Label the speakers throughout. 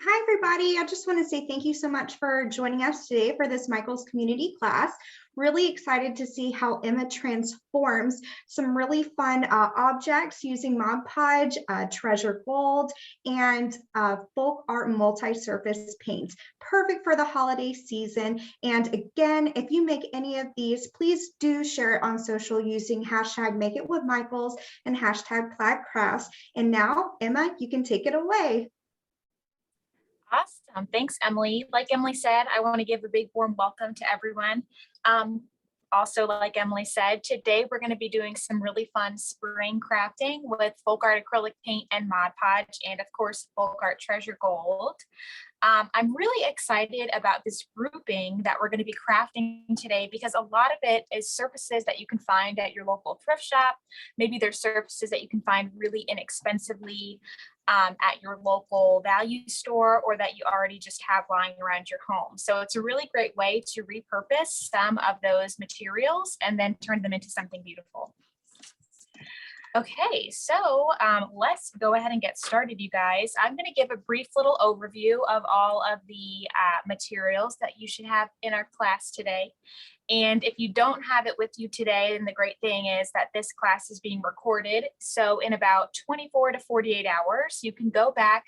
Speaker 1: Hi, everybody. I just want to say thank you so much for joining us today for this Michael's community class. Really excited to see how Emma transforms some really fun objects using Mod Podge, Treasure Gold, and FolkArt multi-surface paint. Perfect for the holiday season. And again, if you make any of these, please do share it on social using hashtag #MakeItWithMichaels and hashtag PlaidCrafts. And now, Emma, you can take it away.
Speaker 2: Awesome. Thanks, Emily. Like Emily said, I want to give a big warm welcome to everyone. Also, like Emily said, today we're going to be doing some really fun spring crafting with FolkArt acrylic paint and Mod Podge, and of course, FolkArt Treasure Gold. I'm really excited about this grouping that we're going to be crafting today because a lot of it is surfaces that you can find at your local thrift shop. Maybe there's surfaces that you can find really inexpensively at your local value store, or that you already just have lying around your home. So it's a really great way to repurpose some of those materials and then turn them into something beautiful. Okay, so let's go ahead and get started, you guys. I'm going to give a brief little overview of all of the materials that you should have in our class today. And if you don't have it with you today, then the great thing is that this class is being recorded. So in about 24 to 48 hours, you can go back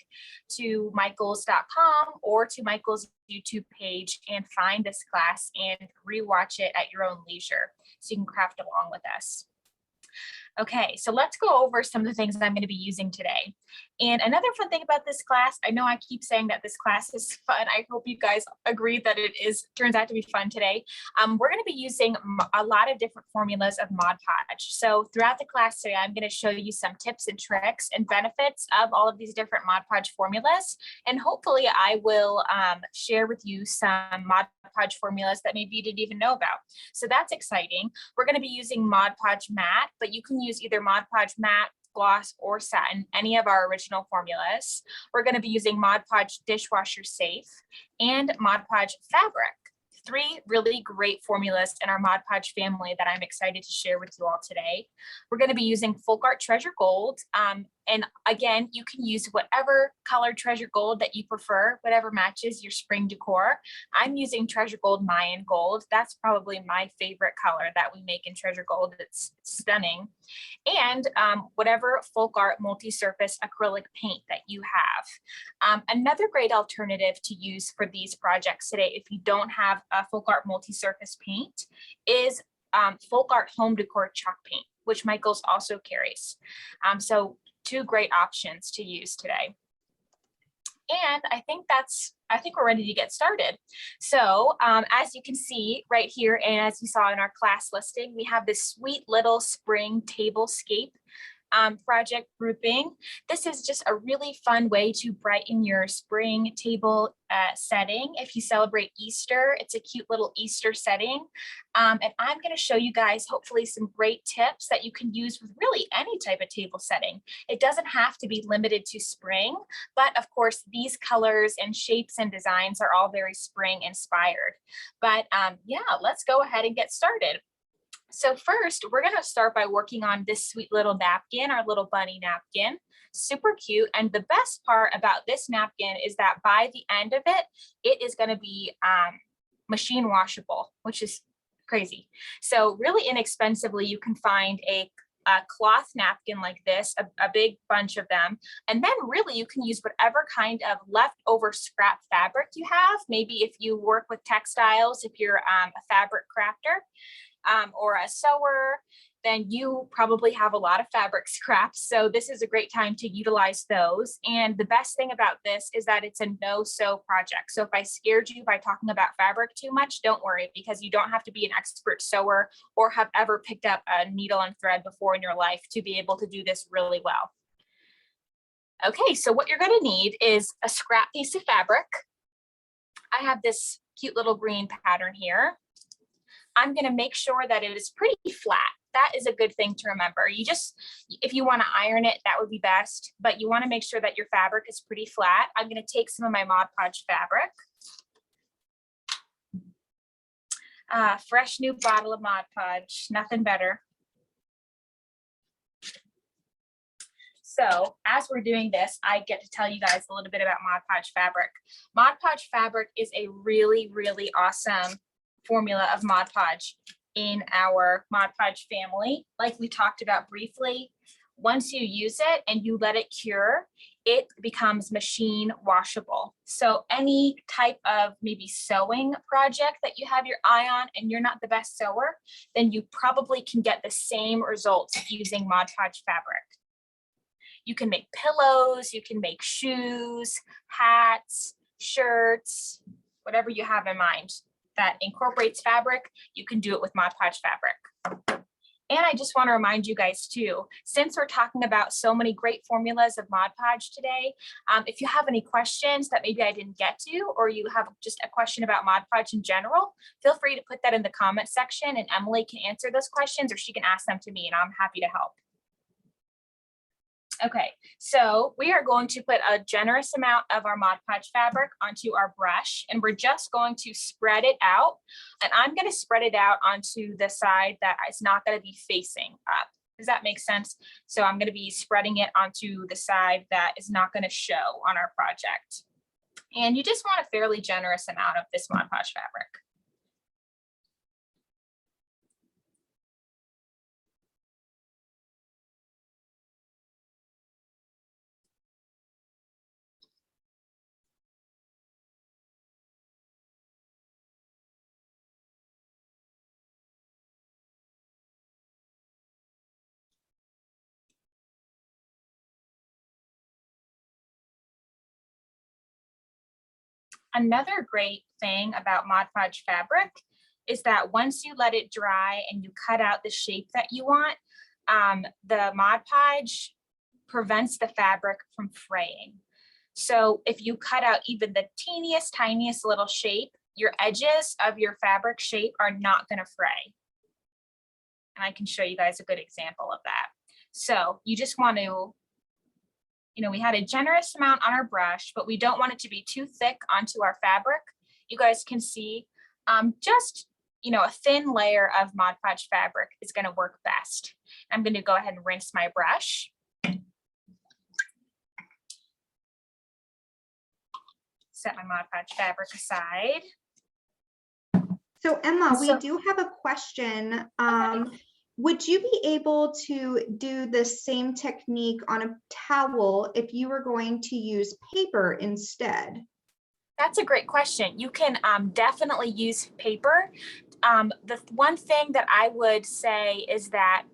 Speaker 2: to michaels.com or to Michael's YouTube page and find this class and rewatch it at your own leisure so you can craft along with us. Okay, so let's go over some of the things that I'm going to be using today. And another fun thing about this class, I know I keep saying that this class is fun. I hope you guys agree that it turns out to be fun today. We're going to be using a lot of different formulas of Mod Podge. So throughout the class today, I'm going to show you some tips and tricks and benefits of all of these different Mod Podge formulas. And hopefully I will share with you some Mod Podge formulas that maybe you didn't even know about. So that's exciting. We're going to be using Mod Podge Matte, but you can use either Mod Podge Matte, Gloss, or Satin, any of our original formulas. We're going to be using Mod Podge Dishwasher-Safe and Mod Podge Fabric. 3 really great formulas in our Mod Podge family that I'm excited to share with you all today. We're going to be using FolkArt Treasure Gold. And again, you can use whatever color Treasure Gold that you prefer, whatever matches your spring decor. I'm using Treasure Gold Mayan Gold. That's probably my favorite color that we make in Treasure Gold. It's stunning. And whatever FolkArt multi-surface acrylic paint that you have. Another great alternative to use for these projects today, if you don't have a FolkArt multi-surface paint, is FolkArt Home Decor Chalk Paint, which Michaels also carries. So 2 great options to use today. And I think we're ready to get started. So as you can see right here, and as you saw in our class listing, we have this sweet little spring tablescape project grouping. This is just a really fun way to brighten your spring table setting. If you celebrate Easter, it's a cute little Easter setting. And I'm going to show you guys hopefully some great tips that you can use with really any type of table setting. It doesn't have to be limited to spring, but of course these colors and shapes and designs are all very spring inspired. But yeah, let's go ahead and get started. So first, we're going to start by working on this sweet little napkin, our little bunny napkin. Super cute. And the best part about this napkin is that by the end of it, it is going to be machine washable, which is crazy. So really inexpensively, you can find a cloth napkin like this, a big bunch of them. And then really you can use whatever kind of leftover scrap fabric you have. Maybe if you work with textiles, if you're a fabric crafter, or a sewer, then you probably have a lot of fabric scraps. So this is a great time to utilize those. And the best thing about this is that it's a no-sew project. So if I scared you by talking about fabric too much, don't worry, because you don't have to be an expert sewer or have ever picked up a needle and thread before in your life to be able to do this really well. Okay, so what you're going to need is a scrap piece of fabric. I have this cute little green pattern here. I'm going to make sure that it is pretty flat. That is a good thing to remember. You just, if you want to iron it, that would be best, but you want to make sure that your fabric is pretty flat. I'm going to take some of my Mod Podge fabric. Fresh new bottle of Mod Podge, nothing better. So as we're doing this, I get to tell you guys a little bit about Mod Podge Fabric. Mod Podge Fabric is a really, really awesome formula of Mod Podge in our Mod Podge family. Like we talked about briefly, once you use it and you let it cure, it becomes machine washable. So any type of maybe sewing project that you have your eye on and you're not the best sewer, then you probably can get the same results using Mod Podge Fabric. You can make pillows, you can make shoes, hats, shirts, whatever you have in mind that incorporates fabric, you can do it with Mod Podge Fabric. And I just want to remind you guys too, since we're talking about so many great formulas of Mod Podge today, if you have any questions that maybe I didn't get to, or you have just a question about Mod Podge in general, feel free to put that in the comment section and Emily can answer those questions or she can ask them to me and I'm happy to help. Okay, so we are going to put a generous amount of our Mod Podge fabric onto our brush and we're just going to spread it out. And I'm going to spread it out onto the side that is not going to be facing up. Does that make sense? So I'm going to be spreading it onto the side that is not going to show on our project. And you just want a fairly generous amount of this Mod Podge fabric. Another great thing about Mod Podge fabric is that once you let it dry and you cut out the shape that you want, the Mod Podge prevents the fabric from fraying. So if you cut out even the teeniest, tiniest little shape, your edges of your fabric shape are not going to fray. And I can show you guys a good example of that. So you just want to, we had a generous amount on our brush, but we don't want it to be too thick onto our fabric. You guys can see just, a thin layer of Mod Podge fabric is going to work best. I'm going to go ahead and rinse my brush. Set my Mod Podge fabric aside.
Speaker 1: So Emma, we
Speaker 2: So-
Speaker 1: do have a question.
Speaker 2: Okay.
Speaker 1: Would you be able to do the same technique on a towel if you were going to use paper instead?
Speaker 2: That's a great question. You can definitely use paper. The one thing that I would say is that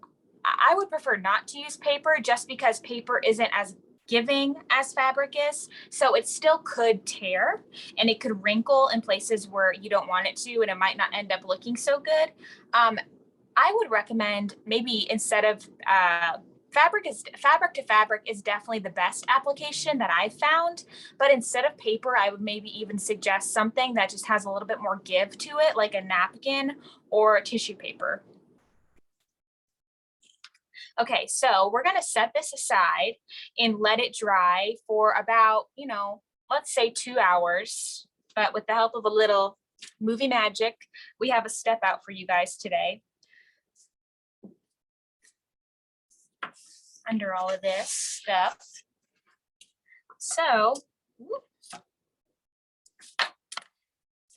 Speaker 2: I would prefer not to use paper just because paper isn't as giving as fabric is. So it still could tear and it could wrinkle in places where you don't want it to and it might not end up looking so good. I would recommend maybe instead of fabric to fabric is definitely the best application that I've found. But instead of paper, I would maybe even suggest something that just has a little bit more give to it, like a napkin or a tissue paper. Okay, so we're going to set this aside and let it dry for about, let's say 2 hours. But with the help of a little movie magic, we have a step out for you guys today. Under all of this stuff. So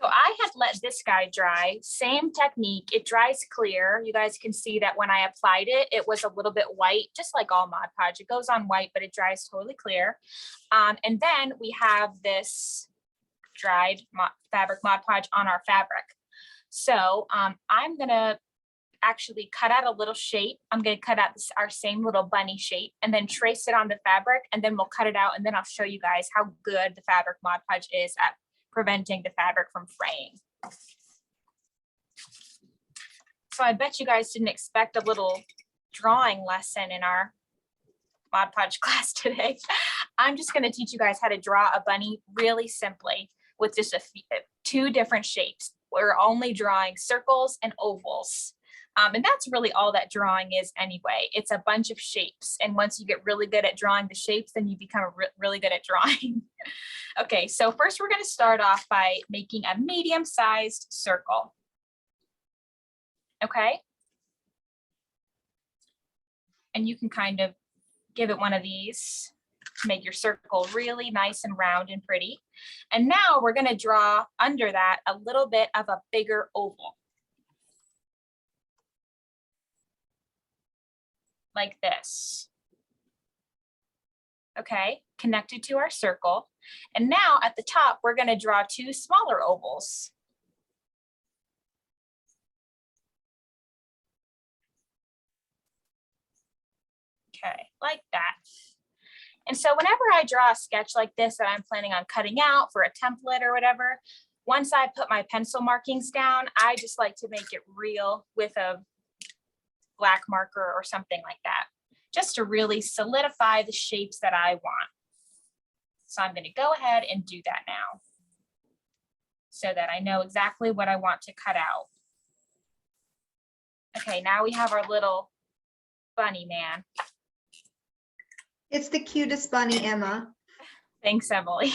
Speaker 2: I had let this guy dry, same technique, it dries clear. You guys can see that when I applied it, it was a little bit white, just like all Mod Podge. It goes on white, but it dries totally clear. And then we have this dried fabric Mod Podge on our fabric. So I'm gonna actually cut out a little shape. I'm going to cut out our same little bunny shape and then trace it on the fabric and then we'll cut it out and then I'll show you guys how good the fabric Mod Podge is at preventing the fabric from fraying. So I bet you guys didn't expect a little drawing lesson in our Mod Podge class today. I'm just going to teach you guys how to draw a bunny really simply with just two different shapes. We're only drawing circles and ovals. And that's really all that drawing is anyway. It's a bunch of shapes. And once you get really good at drawing the shapes, then you become really good at drawing. Okay, so first we're going to start off by making a medium-sized circle. Okay. And you can kind of give it one of these to make your circle really nice and round and pretty. And now we're going to draw under that a little bit of a bigger oval. Like this. Okay, connected to our circle. And now at the top, we're going to draw 2 smaller ovals. Okay, like that. And so whenever I draw a sketch like this that I'm planning on cutting out for a template or whatever, once I put my pencil markings down, I just like to make it real with a black marker or something like that, just to really solidify the shapes that I want. So I'm going to go ahead and do that now so that I know exactly what I want to cut out. Okay, now we have our little bunny man.
Speaker 1: It's the cutest bunny, Emma.
Speaker 2: Thanks, Emily.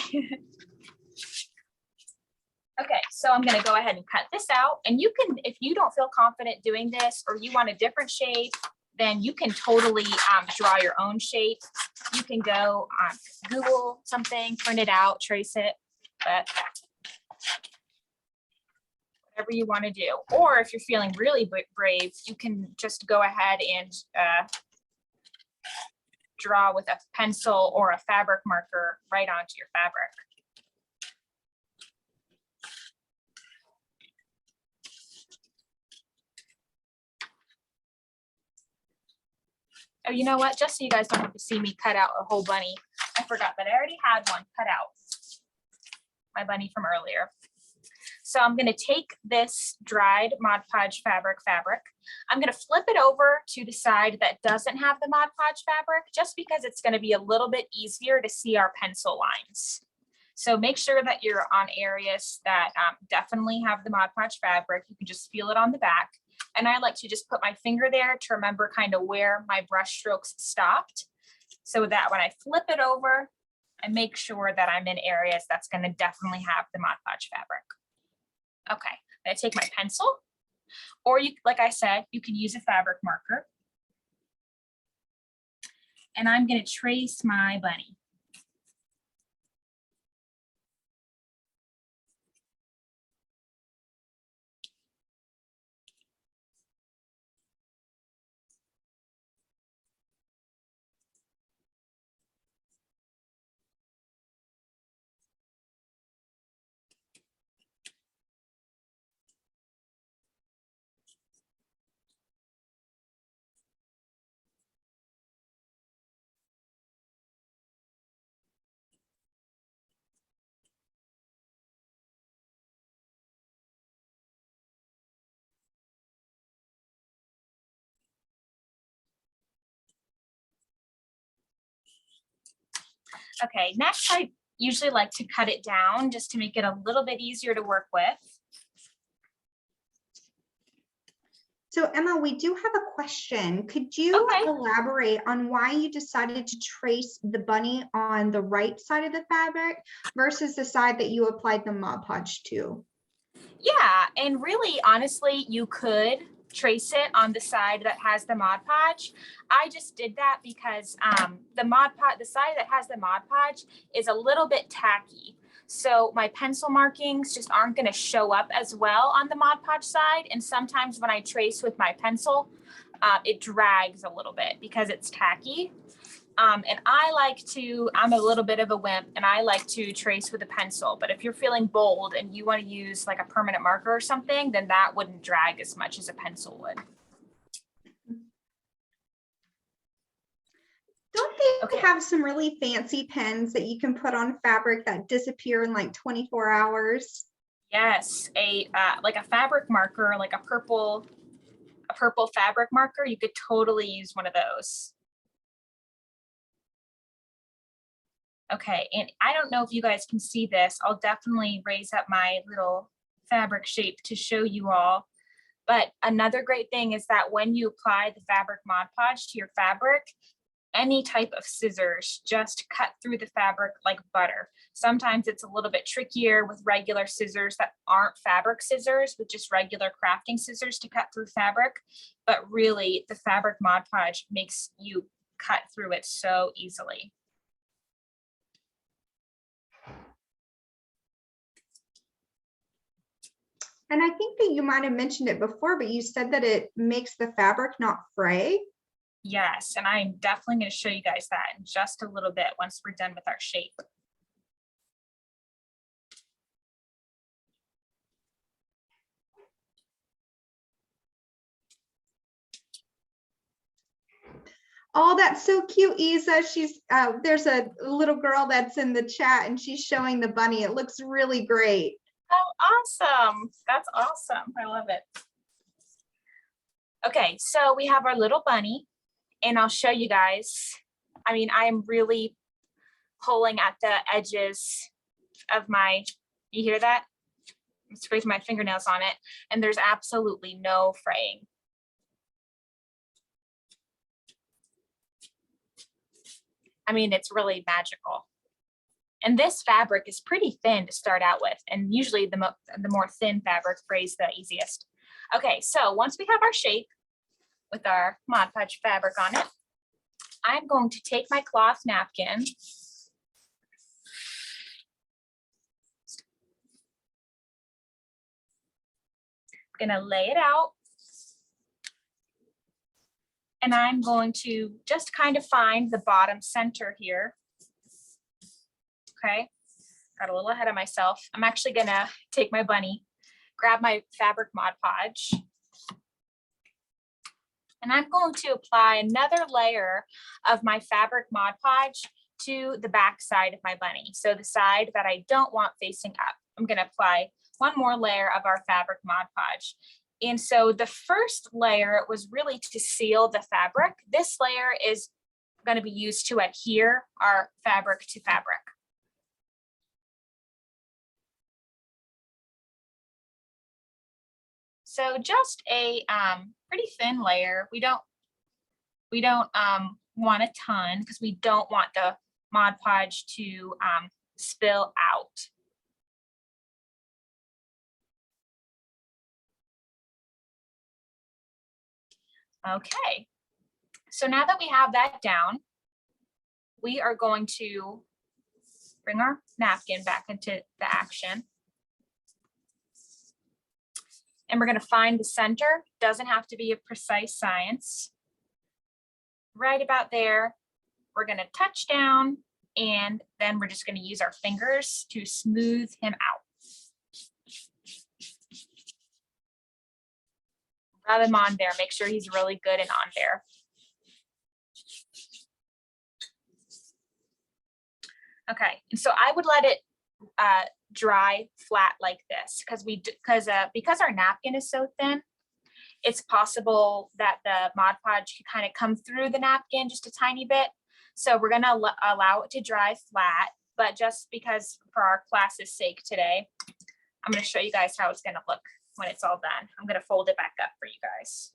Speaker 2: Okay, so I'm going to go ahead and cut this out. And you can, if you don't feel confident doing this or you want a different shape, then you can totally draw your own shape. You can go on Google something, print it out, trace it, but whatever you want to do. Or if you're feeling really brave, you can just go ahead and draw with a pencil or a fabric marker right onto your fabric. Oh, you know what? Just so you guys don't have to see me cut out a whole bunny, I forgot that I already had one cut out. My bunny from earlier. So I'm going to take this dried Mod Podge fabric. I'm going to flip it over to the side that doesn't have the Mod Podge fabric, just because it's going to be a little bit easier to see our pencil lines. So make sure that you're on areas that definitely have the Mod Podge fabric. You can just feel it on the back. And I like to just put my finger there to remember kind of where my brush strokes stopped, so that when I flip it over, I make sure that I'm in areas that's going to definitely have the Mod Podge fabric. Okay, I take my pencil, or you, like I said, you can use a fabric marker. And I'm going to trace my bunny. Okay, next I usually like to cut it down just to make it a little bit easier to work with.
Speaker 1: So Emma, we do have a question. Could you elaborate on why you decided to trace the bunny on the right side of the fabric versus the side that you applied the Mod Podge to?
Speaker 2: Yeah, and really, honestly, you could trace it on the side that has the Mod Podge. I just did that because the side that has the Mod Podge is a little bit tacky. So my pencil markings just aren't going to show up as well on the Mod Podge side. And sometimes when I trace with my pencil, it drags a little bit because it's tacky. And I'm a little bit of a wimp and I like to trace with a pencil, but if you're feeling bold and you want to use like a permanent marker or something, then that wouldn't drag as much as a pencil would.
Speaker 1: Don't they have some really fancy pens that you can put on fabric that disappear in like 24 hours?
Speaker 2: Yes, like a fabric marker, like a purple fabric marker, you could totally use one of those. Okay, and I don't know if you guys can see this. I'll definitely raise up my little fabric shape to show you all. But another great thing is that when you apply the fabric Mod Podge to your fabric, any type of scissors just cut through the fabric like butter. Sometimes it's a little bit trickier with regular scissors that aren't fabric scissors, with just regular crafting scissors to cut through fabric. But really, the fabric Mod Podge makes you cut through it so easily.
Speaker 1: And I think that you might have mentioned it before, but you said that it makes the fabric not fray.
Speaker 2: Yes, and I'm definitely going to show you guys that in just a little bit once we're done with our shape.
Speaker 1: Oh, that's so cute, Isa. She's there's a little girl that's in the chat and she's showing the bunny. It looks really great.
Speaker 2: Oh, awesome. That's awesome. I love it. Okay, so we have our little bunny and I'll show you guys. I mean, I am really pulling at the edges of my, you hear that? I'm scraping my fingernails on it and there's absolutely no fraying. I mean, it's really magical. And this fabric is pretty thin to start out with. And usually the more thin fabric frays the easiest. Okay, so once we have our shape with our Mod Podge fabric on it, I'm going to take my cloth napkin. I'm gonna lay it out. And I'm going to just kind of find the bottom center here. Okay, got a little ahead of myself. I'm actually gonna take my bunny, grab my fabric Mod Podge, and I'm going to apply another layer of my fabric Mod Podge to the back side of my bunny. So the side that I don't want facing up. I'm gonna apply one more layer of our fabric Mod Podge. And so the first layer was really to seal the fabric. This layer is going to be used to adhere our fabric to fabric. So just a pretty thin layer. We don't want a ton because we don't want the Mod Podge to spill out. Okay, so now that we have that down, we are going to bring our napkin back into the action. And we're going to find the center. Doesn't have to be a precise science. Right about there, we're going to touch down, and then we're just going to use our fingers to smooth him out. Rub him on there, make sure he's really good and on there. Okay, and so I would let it dry flat like this because our napkin is so thin, it's possible that the Mod Podge can kind of come through the napkin just a tiny bit. So we're gonna allow it to dry flat, but just because for our class's sake today, I'm gonna show you guys how it's gonna look when it's all done. I'm gonna fold it back up for you guys.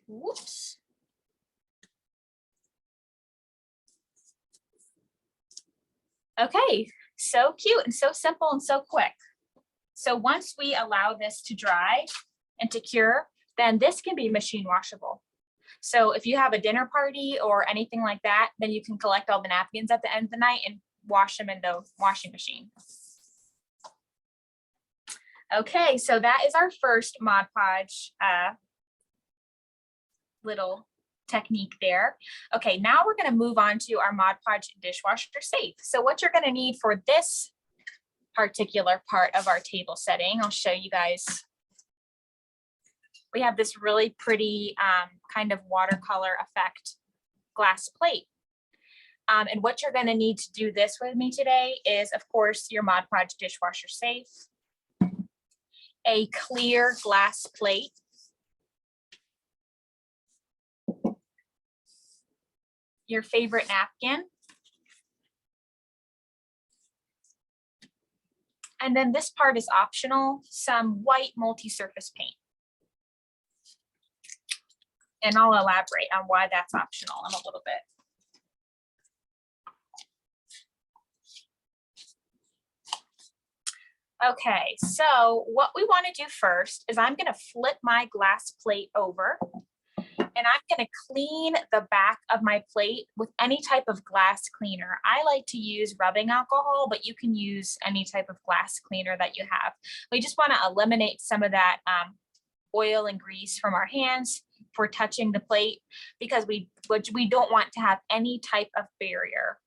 Speaker 2: Whoops. Okay, so cute and so simple and so quick. So once we allow this to dry and to cure, then this can be machine washable. So if you have a dinner party or anything like that, then you can collect all the napkins at the end of the night and wash them in the washing machine. Okay, so that is our first Mod Podge little technique there. Okay, now we're going to move on to our Mod Podge Dishwasher-Safe. So what you're going to need for this particular part of our table setting, I'll show you guys. We have this really pretty kind of watercolor effect glass plate. And what you're going to need to do this with me today is, of course, your Mod Podge Dishwasher-Safe, a clear glass plate, your favorite napkin, and then this part is optional, some white multi-surface paint. And I'll elaborate on why that's optional in a little bit. Okay, so what we want to do first is I'm going to flip my glass plate over, and I'm going to clean the back of my plate with any type of glass cleaner. I like to use rubbing alcohol, but you can use any type of glass cleaner that you have. We just want to eliminate some of that oil and grease from our hands for touching the plate, because we don't want to have any type of barrier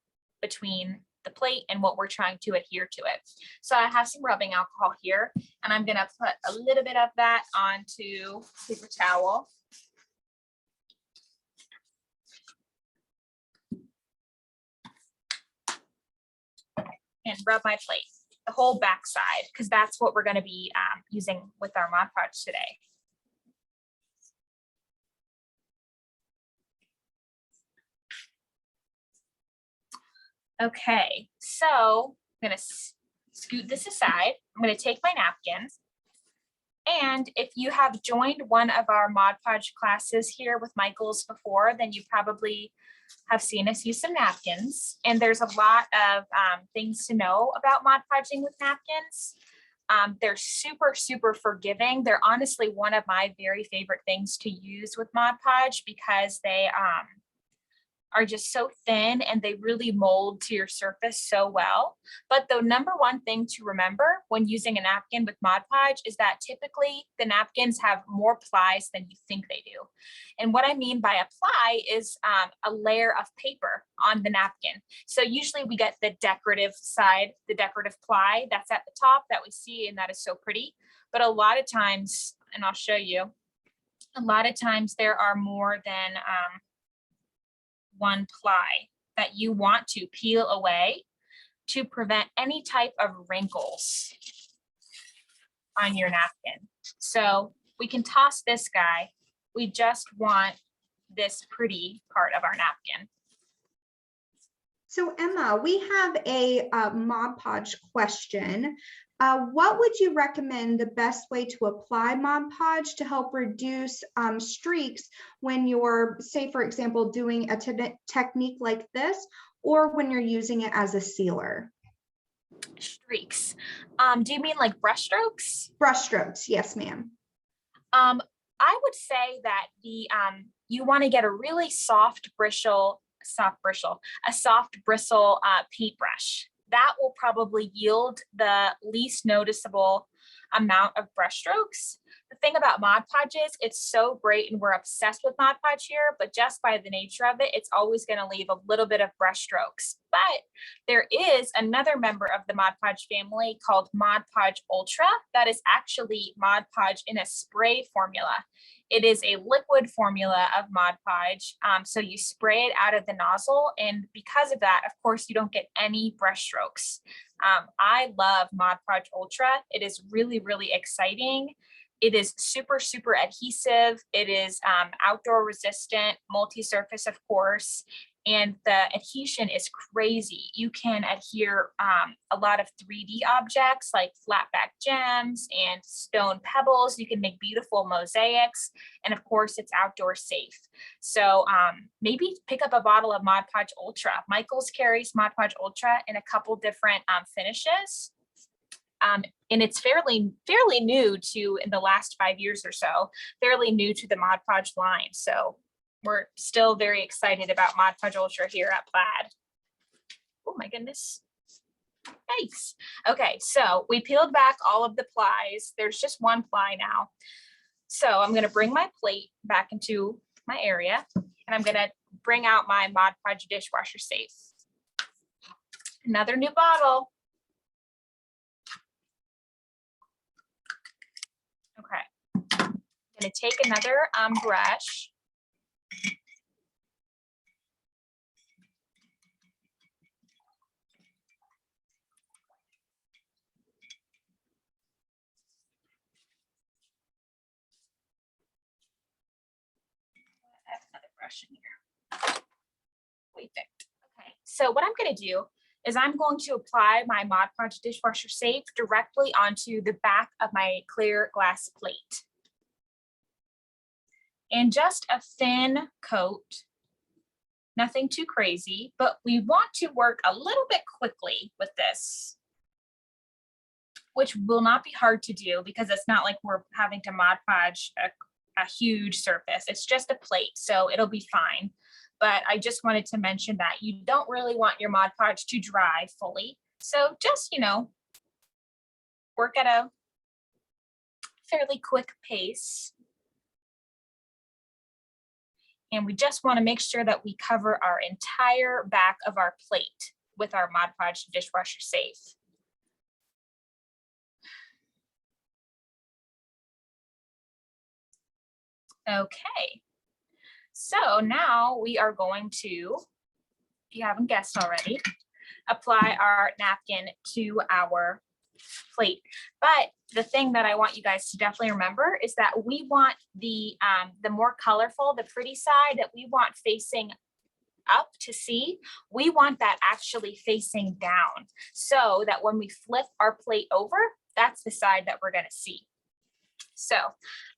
Speaker 2: between the plate and what we're trying to adhere to it. So I have some rubbing alcohol here, and I'm going to put a little bit of that onto paper towel. And rub my plate, the whole back side, because that's what we're going to be using with our Mod Podge today. Okay, so I'm going to scoot this aside. I'm going to take my napkins. And if you have joined one of our Mod Podge classes here with Michael's before, then you probably have seen us use some napkins. And there's a lot of things to know about Mod Podging with napkins. They're super, super forgiving. They're honestly one of my very favorite things to use with Mod Podge, because they are just so thin and they really mold to your surface so well. But the number one thing to remember when using a napkin with Mod Podge is that typically the napkins have more plies than you think they do. And what I mean by a ply is a layer of paper on the napkin. So usually we get the decorative side, the decorative ply that's at the top that we see, and that is so pretty. But a lot of times, and I'll show you, a lot of times there are more than one ply that you want to peel away to prevent any type of wrinkles on your napkin. So we can toss this guy. We just want this pretty part of our napkin.
Speaker 1: So Emma, we have a Mod Podge question. What would you recommend the best way to apply Mod Podge to help reduce streaks when you're, say, for example, doing a technique like this, or when you're using it as a sealer?
Speaker 2: Streaks. Do you mean like brush strokes?
Speaker 1: Brush strokes, yes, ma'am.
Speaker 2: I would say that the you want to get a really soft bristle paintbrush. That will probably yield the least noticeable amount of brush strokes. The thing about Mod Podge is it's so great, and we're obsessed with Mod Podge here, but just by the nature of it, it's always going to leave a little bit of brush strokes. But there is another member of the Mod Podge family called Mod Podge Ultra that is actually Mod Podge in a spray formula. It is a liquid formula of Mod Podge. So you spray it out of the nozzle, and because of that, of course, you don't get any brush strokes. I love Mod Podge Ultra. It is really, really exciting. It is super, super adhesive. It is outdoor resistant, multi-surface, of course, and the adhesion is crazy. You can adhere a lot of 3D objects like flat back gems and stone pebbles. You can make beautiful mosaics, and of course, it's outdoor safe. So maybe pick up a bottle of Mod Podge Ultra. Michael's carries Mod Podge Ultra in a couple different finishes. And it's fairly new to, in the last 5 years or so, fairly new to the Mod Podge line. So we're still very excited about Mod Podge Ultra here at Plaid. Oh my goodness. Thanks. Okay, so we peeled back all of the plies. There's just one ply now. So I'm going to bring my plate back into my area, and I'm going to bring out my Mod Podge Dishwasher-Safe. Another new bottle. Okay, I'm going to take another brush. I have another brush in here. Perfect. Okay, so what I'm going to do is I'm going to apply my Mod Podge Dishwasher-Safe directly onto the back of my clear glass plate. And just a thin coat, nothing too crazy, but we want to work a little bit quickly with this. which will not be hard to do because it's not like we're having to Mod Podge a huge surface. It's just a plate, so it'll be fine. But I just wanted to mention that you don't really want your Mod Podge to dry fully. So just, you know, work at a fairly quick pace. And we just want to make sure that we cover our entire back of our plate with our Mod Podge Dishwasher-Safe. Okay, so now we are going to, if you haven't guessed already, apply our napkin to our plate. But the thing that I want you guys to definitely remember is that we want the more colorful, the pretty side that we want facing up to see, we want that actually facing down so that when we flip our plate over, that's the side that we're going to see. So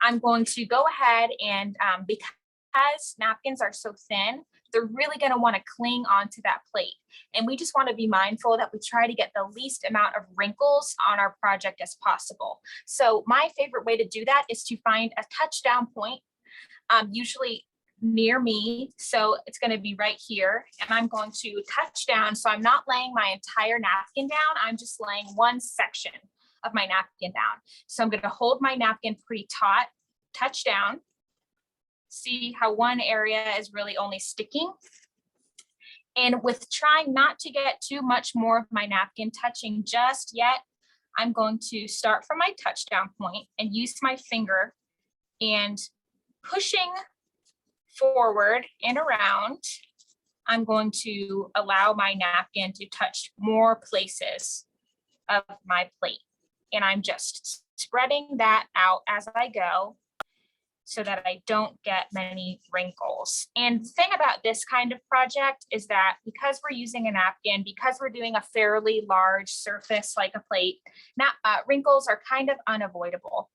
Speaker 2: I'm going to go ahead and because napkins are so thin, they're really going to want to cling onto that plate. And we just want to be mindful that we try to get the least amount of wrinkles on our project as possible. So my favorite way to do that is to find a touchdown point, usually near me. So it's going to be right here. And I'm going to touch down. So I'm not laying my entire napkin down. I'm just laying one section of my napkin down. So I'm going to hold my napkin pretty taut, touch down. See how one area is really only sticking. And with trying not to get too much more of my napkin touching just yet, I'm going to start from my touchdown point and use my finger and pushing forward and around, I'm going to allow my napkin to touch more places of my plate. And I'm just spreading that out as I go so that I don't get many wrinkles. And the thing about this kind of project is that because we're using a napkin, because we're doing a fairly large surface like a plate, wrinkles are kind of unavoidable.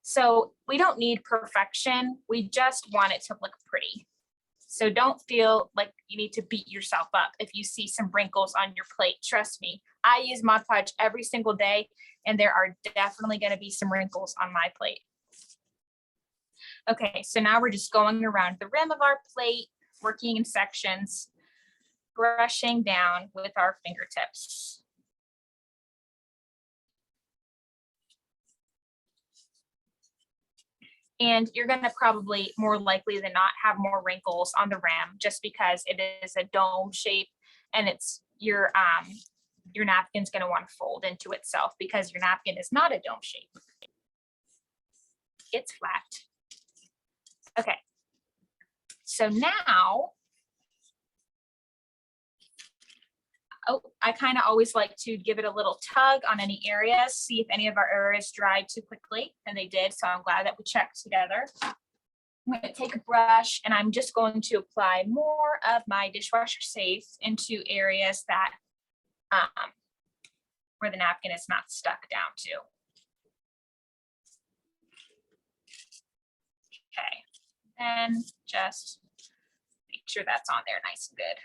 Speaker 2: So we don't need perfection. We just want it to look pretty. So don't feel like you need to beat yourself up if you see some wrinkles on your plate. Trust me, I use Mod Podge every single day, and there are definitely going to be some wrinkles on my plate. Okay, so now we're just going around the rim of our plate, working in sections, brushing down with our fingertips. And you're going to probably more likely than not have more wrinkles on the rim just because it is a dome shape and it's your napkin's going to want to fold into itself because your napkin is not a dome shape. It's flat. Okay, so now, I kind of always like to give it a little tug on any areas, see if any of our areas dried too quickly, and they did, so I'm glad that we checked together. I'm going to take a brush and I'm just going to apply more of my Dishwasher-Safe into areas that where the napkin is not stuck down to. Okay, and just make sure that's on there nice and good.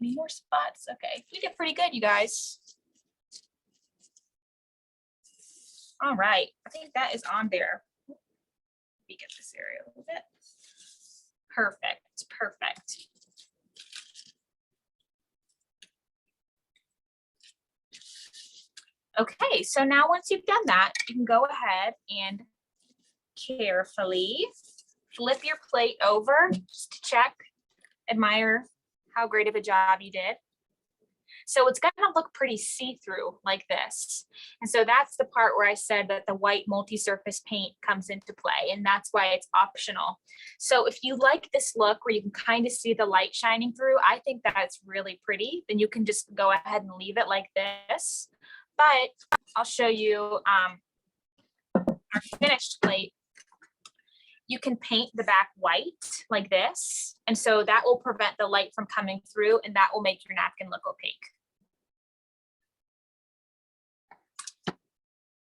Speaker 2: Any more spots? Okay, we did pretty good, you guys. All right, I think that is on there. Let me get this area a little bit. Perfect, perfect. Okay, so now once you've done that, you can go ahead and carefully flip your plate over just to check, admire how great of a job you did. So it's going to look pretty see-through like this. And so that's the part where I said that the white multi-surface paint comes into play, and that's why it's optional. So if you like this look where you can kind of see the light shining through, I think that's really pretty. Then you can just go ahead and leave it like this. But I'll show you our finished plate. You can paint the back white like this. And so that will prevent the light from coming through, and that will make your napkin look opaque.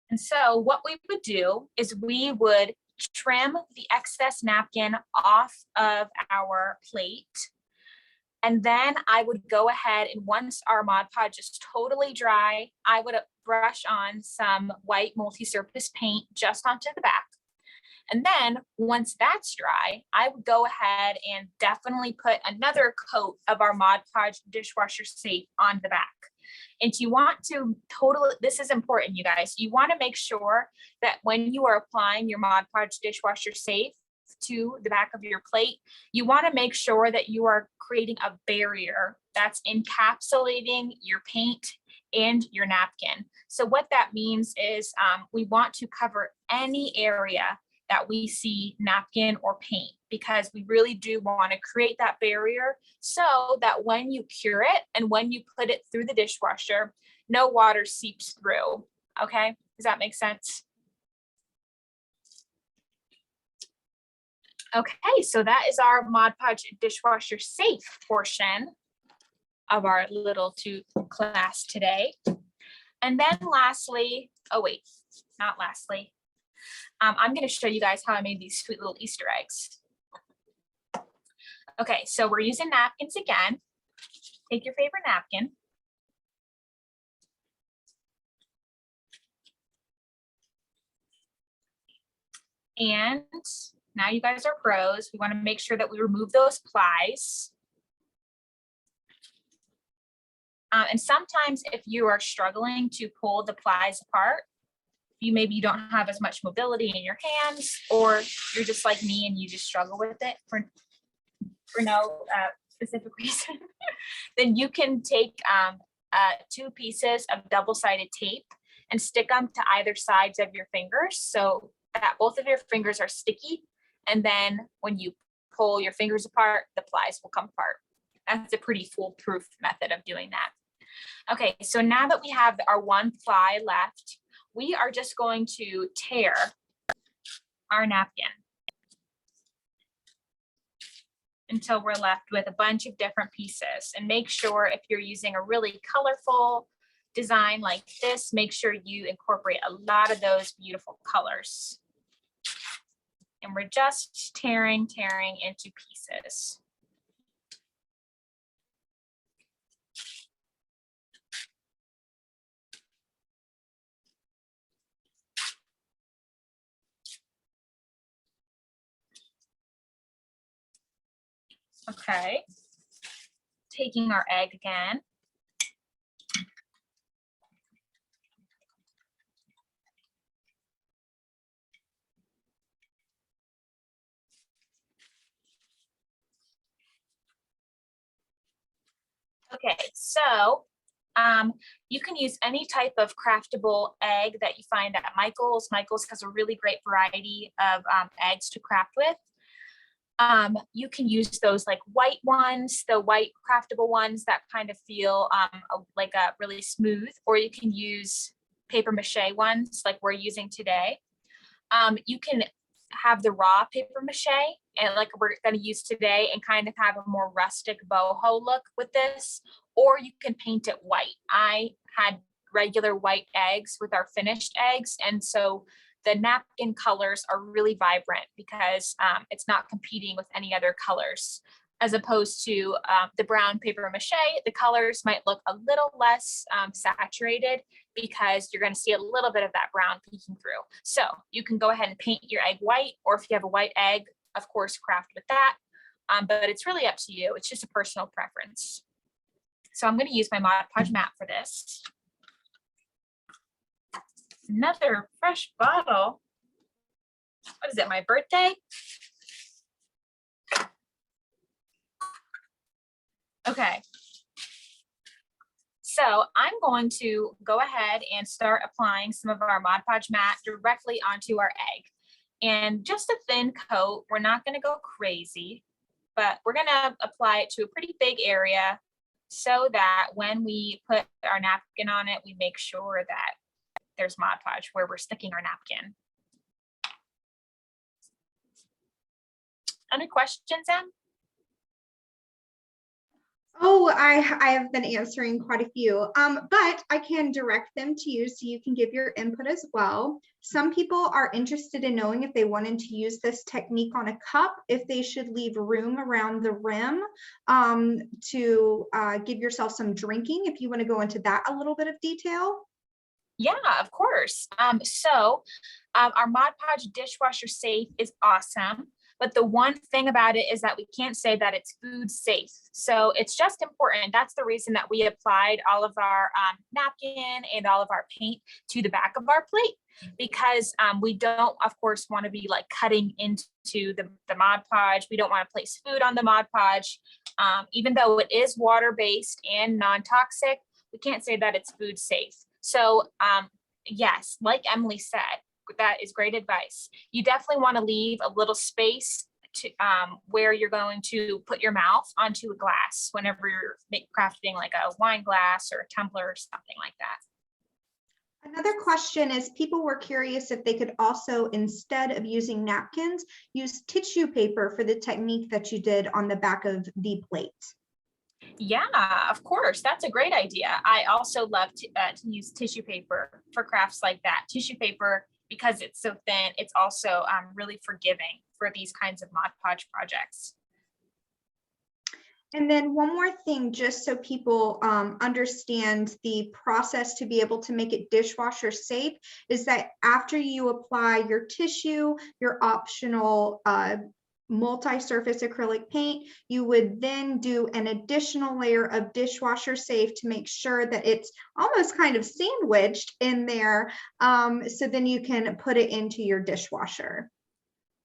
Speaker 2: And so what we would do is we would trim the excess napkin off of our plate. And then I would go ahead and once our Mod Podge is totally dry, I would brush on some white multi-surface paint just onto the back. And then once that's dry, I would go ahead and definitely put another coat of our Mod Podge Dishwasher-Safe on the back. And you want to totally, this is important, you guys, you want to make sure that when you are applying your Mod Podge Dishwasher-Safe to the back of your plate, you want to make sure that you are creating a barrier that's encapsulating your paint and your napkin. So what that means is we want to cover any area that we see napkin or paint, because we really do want to create that barrier so that when you cure it and when you put it through the dishwasher, no water seeps through. Okay, does that make sense? Okay, so that is our Mod Podge Dishwasher-Safe portion of our little class today. And then lastly, oh wait, not lastly, I'm going to show you guys how I made these sweet little Easter eggs. Okay, so we're using napkins again. Take your favorite napkin. And now you guys are pros. We want to make sure that we remove those plies. And sometimes if you are struggling to pull the plies apart, maybe you don't have as much mobility in your hands, or you're just like me and you just struggle with it for no specific reason, then you can take 2 pieces of double-sided tape and stick them to either sides of your fingers so that both of your fingers are sticky. And then when you pull your fingers apart, the plies will come apart. That's a pretty foolproof method of doing that. Okay, so now that we have our 1 ply left, we are just going to tear our napkin until we're left with a bunch of different pieces. And make sure if you're using a really colorful design like this, make sure you incorporate a lot of those beautiful colors. And we're just tearing into pieces. Okay, taking our egg again. Okay, so you can use any type of craftable egg that you find at Michael's. Michael's has a really great variety of eggs to craft with. You can use those like white ones, the white craftable ones that kind of feel like a really smooth, or you can use paper mache ones like we're using today. You can have the raw paper mache and like we're going to use today and kind of have a more rustic boho look with this, or you can paint it white. I had regular white eggs with our finished eggs, and so the napkin colors are really vibrant because it's not competing with any other colors. As opposed to the brown paper mache, the colors might look a little less saturated because you're going to see a little bit of that brown peeking through. So you can go ahead and paint your egg white, or if you have a white egg, of course, craft with that. But it's really up to you. It's just a personal preference. So I'm going to use my Mod Podge mat for this. Another fresh bottle. What is it, my birthday? Okay. So I'm going to go ahead and start applying some of our Mod Podge mat directly onto our egg. And just a thin coat, we're not going to go crazy, but we're going to apply it to a pretty big area so that when we put our napkin on it, we make sure that there's Mod Podge where we're sticking our napkin. Any questions, Em?
Speaker 1: Oh, I have been answering quite a few, but I can direct them to you so you can give your input as well. Some people are interested in knowing if they wanted to use this technique on a cup, if they should leave room around the rim to give yourself some drinking, if you want to go into that a little bit of detail.
Speaker 2: Yeah, of course. Our Mod Podge dishwasher safe is awesome. But the one thing about it is that we can't say that it's food safe. So it's just important. That's the reason that we applied all of our napkin and all of our paint to the back of our plate, because we don't, of course, want to be like cutting into the Mod Podge. We don't want to place food on the Mod Podge. Even though it is water-based and non-toxic, we can't say that it's food safe. So yes, like Emily said, that is great advice. You definitely want to leave a little space to where you're going to put your mouth onto a glass whenever you're crafting like a wine glass or a tumbler or something like that.
Speaker 1: Another question is, people were curious if they could also, instead of using napkins, use tissue paper for the technique that you did on the back of the plate.
Speaker 2: Yeah, of course. That's a great idea. I also love to use tissue paper for crafts like that. Tissue paper, because it's so thin, it's also really forgiving for these kinds of Mod Podge projects.
Speaker 1: And then one more thing, just so people understand the process to be able to make it dishwasher safe, is that after you apply your tissue, your optional multi-surface acrylic paint, you would then do an additional layer of dishwasher safe to make sure that it's almost kind of sandwiched in there. So then you can put it into your dishwasher.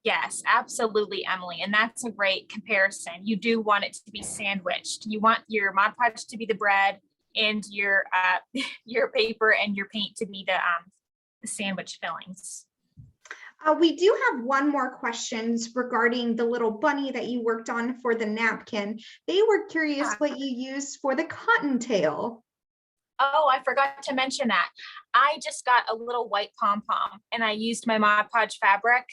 Speaker 2: Yes, absolutely, Emily. And that's a great comparison. You do want it to be sandwiched. You want your Mod Podge to be the bread and your your paper and your paint to be the sandwich fillings.
Speaker 1: We do have one more questions regarding the little bunny that you worked on for the napkin. They were curious what you used for the cottontail.
Speaker 2: Oh, I forgot to mention that. I just got a little white pom-pom and I used my Mod Podge fabric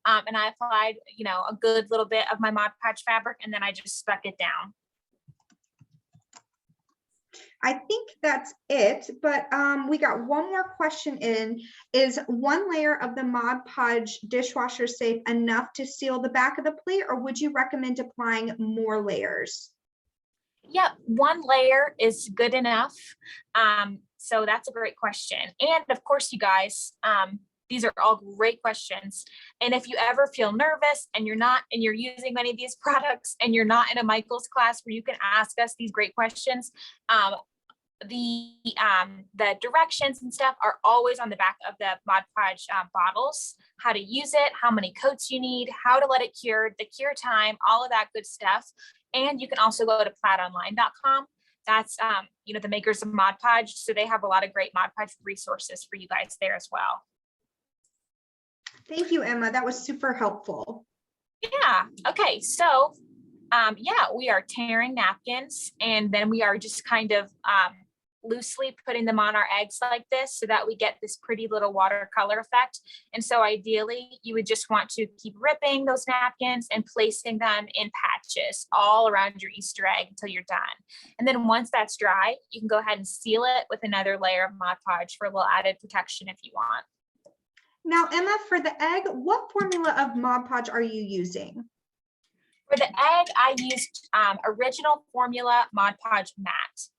Speaker 2: and I applied, a good little bit of my Mod Podge fabric and then I just stuck it down.
Speaker 1: I think that's it, but we got one more question in. Is one layer of the Mod Podge dishwasher safe enough to seal the back of the plate, or would you recommend applying more layers?
Speaker 2: Yep, one layer is good enough. So that's a great question. And of course, you guys, these are all great questions. And if you ever feel nervous and you're using many of these products and you're not in a Michael's class where you can ask us these great questions, the directions and stuff are always on the back of the Mod Podge bottles, how to use it, how many coats you need, how to let it cure, the cure time, all of that good stuff. And you can also go to plaidonline.com. That's the makers of Mod Podge, so they have a lot of great Mod Podge resources for you guys there as well.
Speaker 1: Thank you, Emma. That was super helpful.
Speaker 2: Yeah. Okay. So we are tearing napkins and then we are just kind of loosely putting them on our eggs like this so that we get this pretty little watercolor effect. And so ideally you would just want to keep ripping those napkins and placing them in patches all around your Easter egg until you're done. And then once that's dry, you can go ahead and seal it with another layer of Mod Podge for a little added protection if you want.
Speaker 1: Now, Emma, for the egg, what formula of Mod Podge are you using?
Speaker 2: For the egg, I used original formula Mod Podge matte,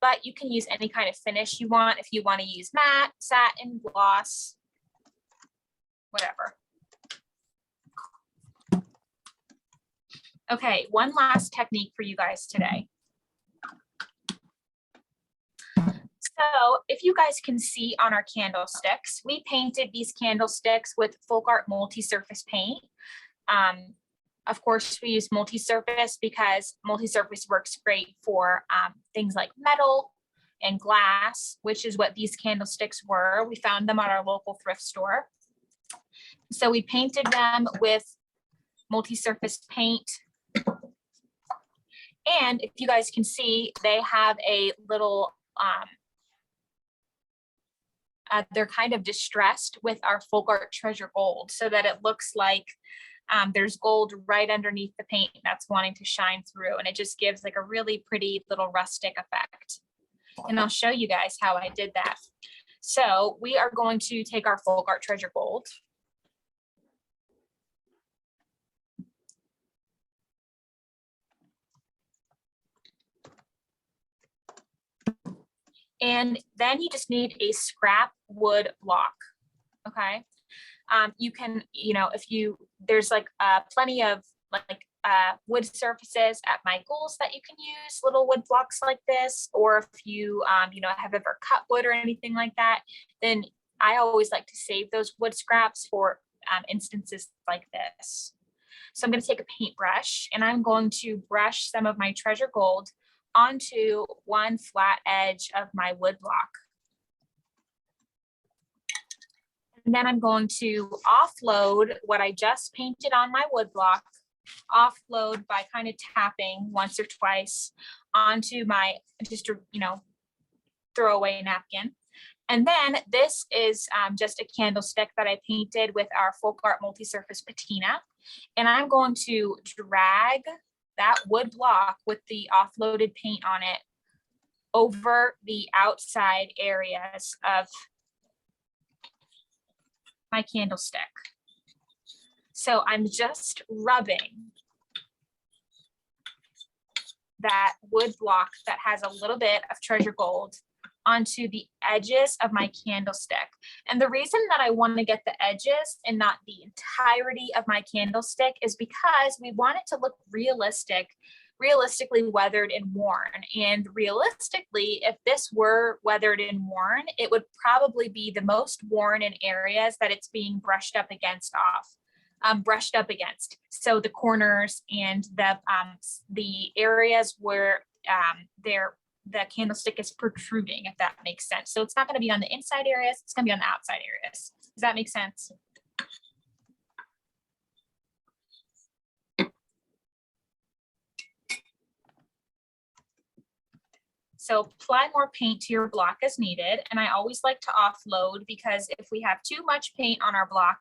Speaker 2: but you can use any kind of finish you want. If you want to use matte, satin, gloss, whatever. Okay, one last technique for you guys today. So if you guys can see on our candlesticks, we painted these candlesticks with FolkArt multi-surface paint. Of course, we use multi-surface because multi-surface works great for things like metal and glass, which is what these candlesticks were. We found them at our local thrift store. So we painted them with multi-surface paint. And if you guys can see, they have a little, they're kind of distressed with our FolkArt Treasure Gold so that it looks like There's gold right underneath the paint that's wanting to shine through, and it just gives like a really pretty little rustic effect. And I'll show you guys how I did that. So we are going to take our FolkArt Treasure Gold. And then you just need a scrap wood block, okay? You can, there's like plenty of wood surfaces at Michael's that you can use little wood blocks like this, or if you, have ever cut wood or anything like that, then I always like to save those wood scraps for instances like this. So I'm going to take a paintbrush and I'm going to brush some of my treasure gold onto one flat edge of my wood block. And then I'm going to offload what I just painted on my wood block, offload by kind of tapping once or twice onto my throwaway napkin. And then this is just a candlestick that I painted with our FolkArt multi-surface patina. And I'm going to drag that wood block with the offloaded paint on it over the outside areas of my candlestick. So I'm just rubbing that wood block that has a little bit of treasure gold onto the edges of my candlestick. And the reason that I want to get the edges and not the entirety of my candlestick is because we want it to look realistically weathered and worn. And realistically, if this were weathered and worn, it would probably be the most worn in areas that it's being brushed up against. So the corners and the areas where the candlestick is protruding, if that makes sense. So it's not going to be on the inside areas, it's going to be on the outside areas. Does that make sense? So apply more paint to your block as needed. And I always like to offload, because if we have too much paint on our block,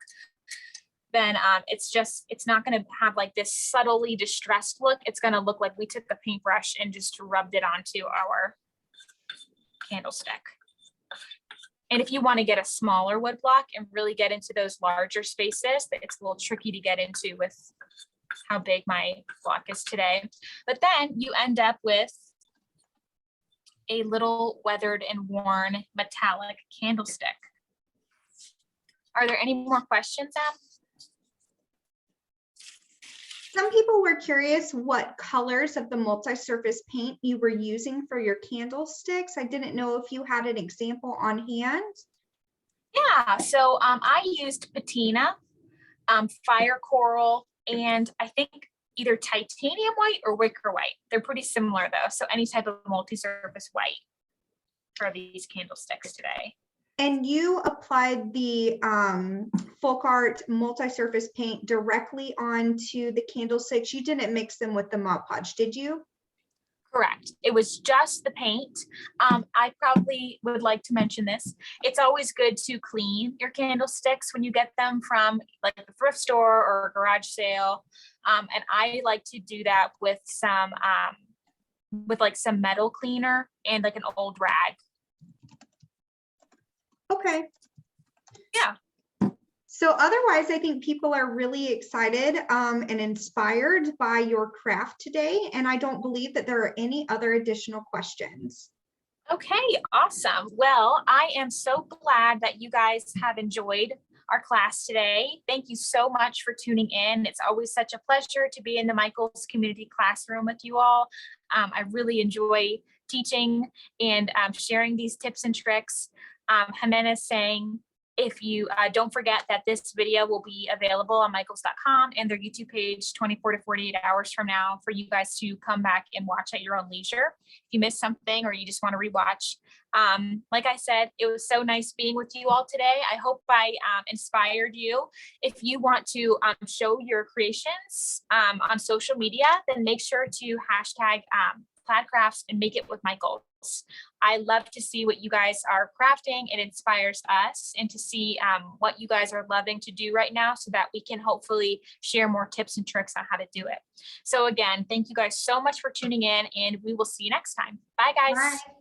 Speaker 2: then it's not going to have like this subtly distressed look. It's going to look like we took a paintbrush and just rubbed it onto our candlestick. And if you want to get a smaller wood block and really get into those larger spaces, it's a little tricky to get into with how big my block is today. But then you end up with a little weathered and worn metallic candlestick. Are there any more questions, Em?
Speaker 1: Some people were curious what colors of the multi-surface paint you were using for your candlesticks. I didn't know if you had an example on hand.
Speaker 2: Yeah, so I used patina, fire coral, and I think either titanium white or wicker white. They're pretty similar though. So any type of multi-surface white for these candlesticks today.
Speaker 1: And you applied the FolkArt multi-surface paint directly onto the candlesticks. You didn't mix them with the Mod Podge, did you?
Speaker 2: Correct. It was just the paint. I probably would like to mention this. It's always good to clean your candlesticks when you get them from like a thrift store or a garage sale. And I like to do that with some metal cleaner and like an old rag.
Speaker 1: Okay.
Speaker 2: Yeah.
Speaker 1: So otherwise, I think people are really excited and inspired by your craft today. And I don't believe that there are any other additional questions.
Speaker 2: Okay, awesome. Well, I am so glad that you guys have enjoyed our class today. Thank you so much for tuning in. It's always such a pleasure to be in the Michael's Community Classroom with you all. I really enjoy teaching and sharing these tips and tricks. Jimena is saying, if you don't forget that this video will be available on michaels.com and their YouTube page 24 to 48 hours from now for you guys to come back and watch at your own leisure. If you missed something or you just want to rewatch. Like I said, it was so nice being with you all today. I hope I inspired you. If you want to show your creations on social media, then make sure to hashtag plaid crafts and make it with Michael. I love to see what you guys are crafting. It inspires us, and to see what you guys are loving to do right now, so that we can hopefully share more tips and tricks on how to do it. So again, thank you guys so much for tuning in, and we will see you next time. Bye, guys.
Speaker 1: Bye.